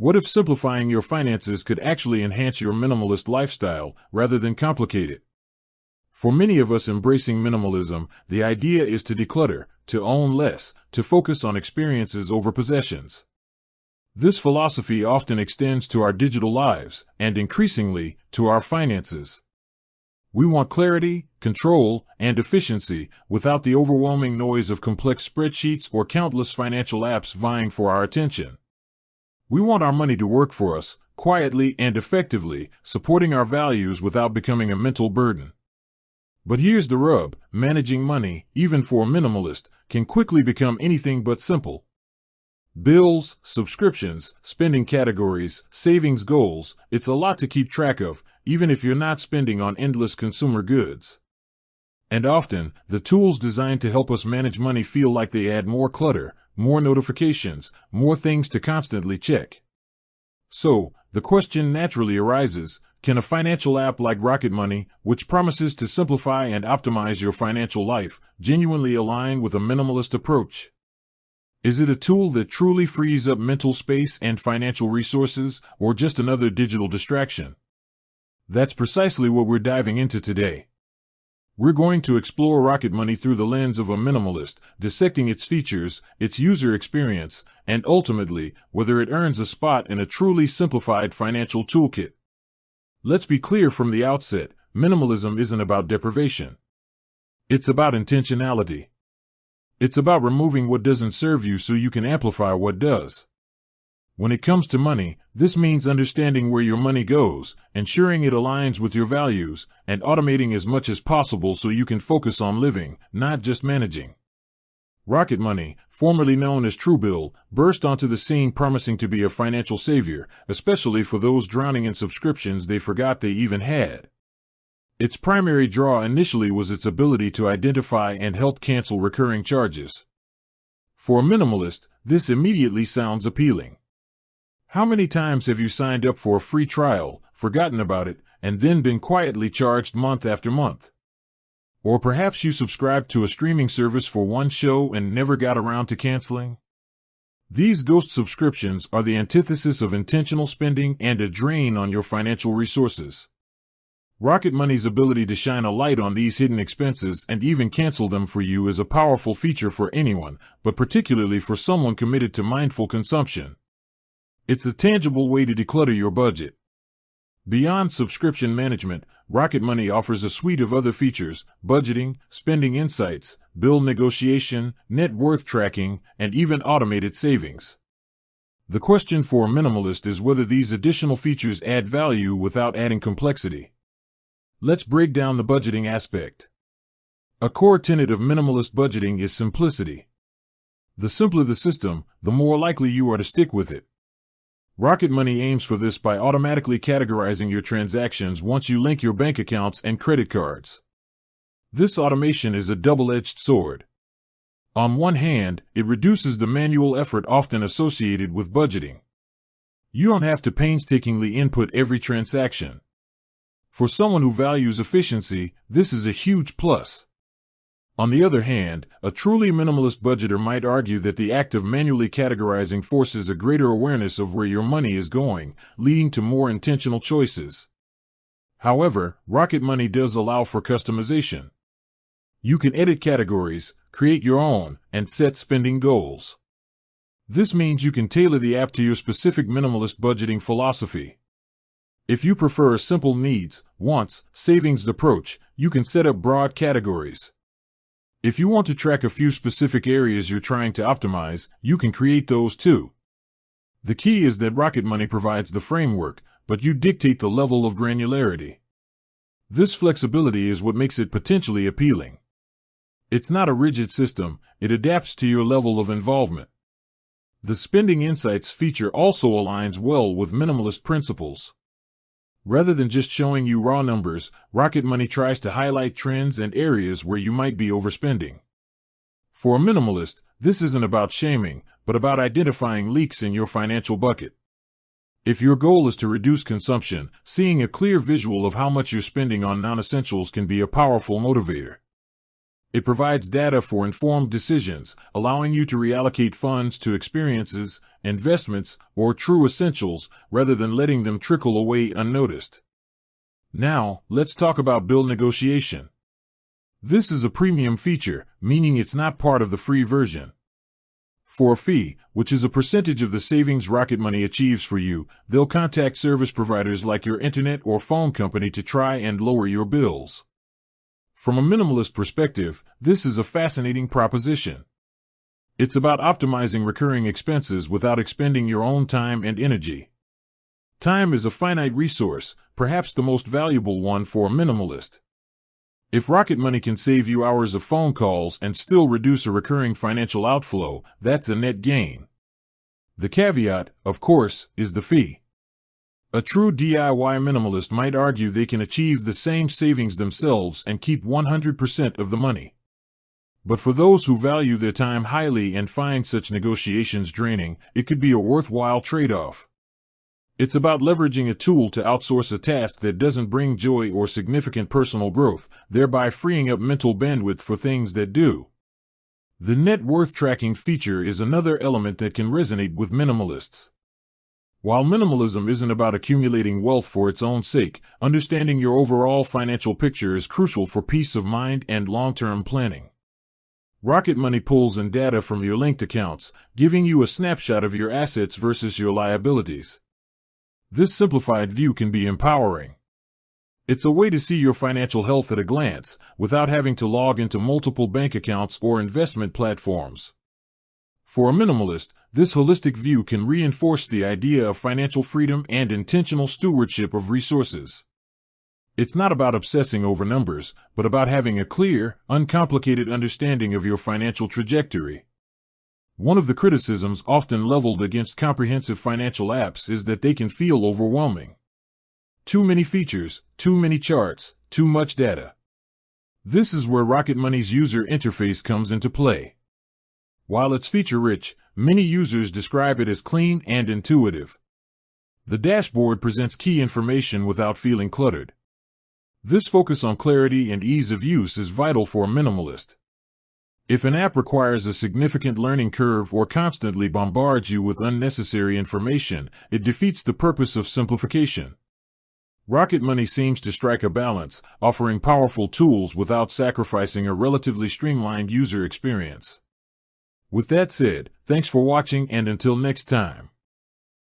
What if simplifying your finances could actually enhance your minimalist lifestyle rather than complicate it? For many of us embracing minimalism, the idea is to declutter, to own less, to focus on experiences over possessions. This philosophy often extends to our digital lives, and increasingly, to our finances. We want clarity, control, and efficiency without the overwhelming noise of complex spreadsheets or countless financial apps vying for our attention. We want our money to work for us, quietly and effectively, supporting our values without becoming a mental burden. But here's the rub: managing money, even for a minimalist, can quickly become anything but simple. Bills, subscriptions, spending categories, savings goals, it's a lot to keep track of, even if you're not spending on endless consumer goods. And often, the tools designed to help us manage money feel like they add more clutter, more notifications, more things to constantly check. So, the question naturally arises, can a financial app like Rocket Money, which promises to simplify and optimize your financial life, genuinely align with a minimalist approach? Is it a tool that truly frees up mental space and financial resources, or just another digital distraction? That's precisely what we're diving into today. We're going to explore Rocket Money through the lens of a minimalist, dissecting its features, its user experience, and ultimately, whether it earns a spot in a truly simplified financial toolkit. Let's be clear from the outset, minimalism isn't about deprivation. It's about intentionality. It's about removing what doesn't serve you so you can amplify what does. When it comes to money, this means understanding where your money goes, ensuring it aligns with your values, and automating as much as possible so you can focus on living, not just managing. Rocket Money, formerly known as Truebill, burst onto the scene promising to be a financial savior, especially for those drowning in subscriptions they forgot they even had. Its primary draw initially was its ability to identify and help cancel recurring charges. For a minimalist, this immediately sounds appealing. How many times have you signed up for a free trial, forgotten about it, and then been quietly charged month after month? Or perhaps you subscribed to a streaming service for one show and never got around to canceling? These ghost subscriptions are the antithesis of intentional spending and a drain on your financial resources. Rocket Money's ability to shine a light on these hidden expenses and even cancel them for you is a powerful feature for anyone, but particularly for someone committed to mindful consumption. It's a tangible way to declutter your budget. Beyond subscription management, Rocket Money offers a suite of other features: budgeting, spending insights, bill negotiation, net worth tracking, and even automated savings. The question for a minimalist is whether these additional features add value without adding complexity. Let's break down the budgeting aspect. A core tenet of minimalist budgeting is simplicity. The simpler the system, the more likely you are to stick with it. Rocket Money aims for this by automatically categorizing your transactions once you link your bank accounts and credit cards. This automation is a double-edged sword. On one hand, it reduces the manual effort often associated with budgeting. You don't have to painstakingly input every transaction. For someone who values efficiency, this is a huge plus. On the other hand, a truly minimalist budgeter might argue that the act of manually categorizing forces a greater awareness of where your money is going, leading to more intentional choices. However, Rocket Money does allow for customization. You can edit categories, create your own, and set spending goals. This means you can tailor the app to your specific minimalist budgeting philosophy. If you prefer a simple needs, wants, savings approach, you can set up broad categories. If you want to track a few specific areas you're trying to optimize, you can create those too. The key is that Rocket Money provides the framework, but you dictate the level of granularity. This flexibility is what makes it potentially appealing. It's not a rigid system, it adapts to your level of involvement. The Spending Insights feature also aligns well with minimalist principles. Rather than just showing you raw numbers, Rocket Money tries to highlight trends and areas where you might be overspending. For a minimalist, this isn't about shaming, but about identifying leaks in your financial bucket. If your goal is to reduce consumption, seeing a clear visual of how much you're spending on non-essentials can be a powerful motivator. It provides data for informed decisions, allowing you to reallocate funds to experiences, investments, or true essentials rather than letting them trickle away unnoticed. Now, let's talk about bill negotiation. This is a premium feature, meaning it's not part of the free version. For a fee, which is a percentage of the savings Rocket Money achieves for you, they'll contact service providers like your internet or phone company to try and lower your bills. From a minimalist perspective, this is a fascinating proposition. It's about optimizing recurring expenses without expending your own time and energy. Time is a finite resource, perhaps the most valuable one for a minimalist. If Rocket Money can save you hours of phone calls and still reduce a recurring financial outflow, that's a net gain. The caveat, of course, is the fee. A true DIY minimalist might argue they can achieve the same savings themselves and keep 100% of the money. But for those who value their time highly and find such negotiations draining, it could be a worthwhile trade-off. It's about leveraging a tool to outsource a task that doesn't bring joy or significant personal growth, thereby freeing up mental bandwidth for things that do. The net worth tracking feature is another element that can resonate with minimalists. While minimalism isn't about accumulating wealth for its own sake, understanding your overall financial picture is crucial for peace of mind and long-term planning. Rocket Money pulls in data from your linked accounts, giving you a snapshot of your assets versus your liabilities. This simplified view can be empowering. It's a way to see your financial health at a glance, without having to log into multiple bank accounts or investment platforms. For a minimalist, this holistic view can reinforce the idea of financial freedom and intentional stewardship of resources. It's not about obsessing over numbers, but about having a clear, uncomplicated understanding of your financial trajectory. One of the criticisms often leveled against comprehensive financial apps is that they can feel overwhelming. Too many features, too many charts, too much data. This is where Rocket Money's user interface comes into play. While it's feature-rich, many users describe it as clean and intuitive. The dashboard presents key information without feeling cluttered. This focus on clarity and ease of use is vital for a minimalist. If an app requires a significant learning curve or constantly bombards you with unnecessary information, it defeats the purpose of simplification. Rocket Money seems to strike a balance, offering powerful tools without sacrificing a relatively streamlined user experience. With that said, thanks for watching, and until next time.